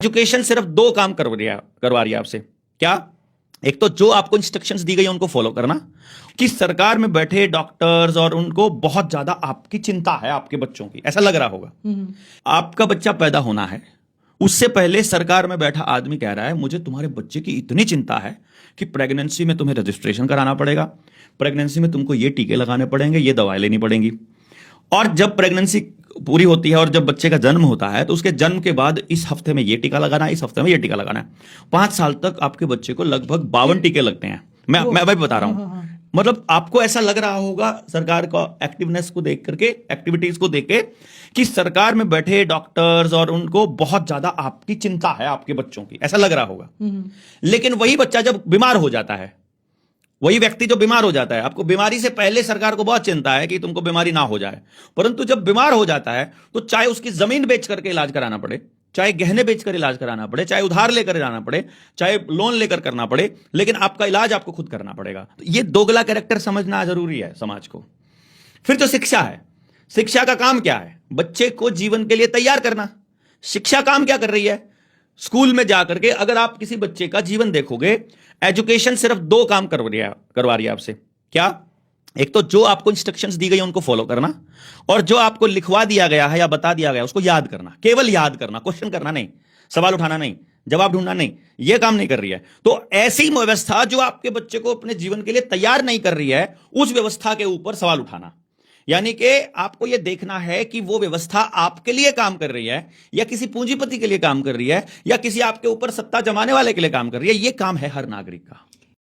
Education सिर्फ दो काम करवा रही है आपसे। क्या? एक तो जो आपको इंस्ट्रक्शंस दी गई है उनको फॉलो करना, कि सरकार में बैठे डॉक्टर्स और उनको बहुत ज्यादा आपकी चिंता है आपके बच्चों की, ऐसा लग रहा होगा। आपका बच्चा पैदा होना है, उससे पहले सरकार में बैठा आदमी कह रहा है मुझे तुम्हारे बच्चे की इतनी चिंता है कि प्रेगनेंसी में तुम्हें रजिस्ट्रेशन कराना पड़ेगा, प्रेगनेंसी में तुमको ये टीके लगाने पड़ेंगे, ये दवाएं लेनी पड़ेंगी। और जब प्रेगनेंसी पूरी होती है और जब बच्चे का जन्म होता है तो उसके जन्म के बाद इस हफ्ते में ये टीका लगाना है, इस हफ्ते में ये टीका लगाना है। 5 साल तक आपके बच्चे को लगभग 52 टीके लगते हैं। मैं भाई बता रहा हूं। मतलब आपको ऐसा लग रहा होगा सरकार का एक्टिवनेस को देख करके, एक्टिविटीज को देख के, कि सरकार में बैठे डॉक्टर्स और उनको बहुत ज्यादा आपकी चिंता है आपके बच्चों की, ऐसा लग रहा होगा। लेकिन वही बच्चा जब बीमार हो जाता है, वही व्यक्ति जो बीमार हो जाता है, आपको बीमारी से पहले सरकार को बहुत चिंता है कि तुमको बीमारी ना हो जाए, परंतु जब बीमार हो जाता है तो चाहे उसकी जमीन बेच करके इलाज कराना पड़े, चाहे गहने बेचकर इलाज कराना पड़े, चाहे उधार लेकर जाना पड़े, चाहे लोन लेकर करना पड़े, लेकिन आपका इलाज आपको खुद करना पड़ेगा। तो ये दोगला कैरेक्टर समझना जरूरी है समाज को। फिर जो शिक्षा है, शिक्षा का काम क्या है? बच्चे को जीवन के लिए तैयार करना। शिक्षा काम क्या कर रही है? स्कूल में जाकर के अगर आप किसी बच्चे का जीवन देखोगे, एजुकेशन सिर्फ दो काम करवा रही है आपसे। क्या? एक तो जो आपको इंस्ट्रक्शंस दी गई है उनको फॉलो करना, और जो आपको लिखवा दिया गया है या बता दिया गया है उसको याद करना। केवल याद करना, क्वेश्चन करना नहीं, सवाल उठाना नहीं, जवाब ढूंढना नहीं, यह काम नहीं कर रही है। तो ऐसी व्यवस्था जो आपके बच्चे को अपने जीवन के लिए तैयार नहीं कर रही है, उस व्यवस्था के ऊपर सवाल उठाना। यानी कि आपको यह देखना है कि वो व्यवस्था आपके लिए काम कर रही है या किसी पूंजीपति के लिए काम कर रही है या किसी आपके ऊपर सत्ता जमाने वाले के लिए काम कर रही है। यह काम है हर नागरिक का।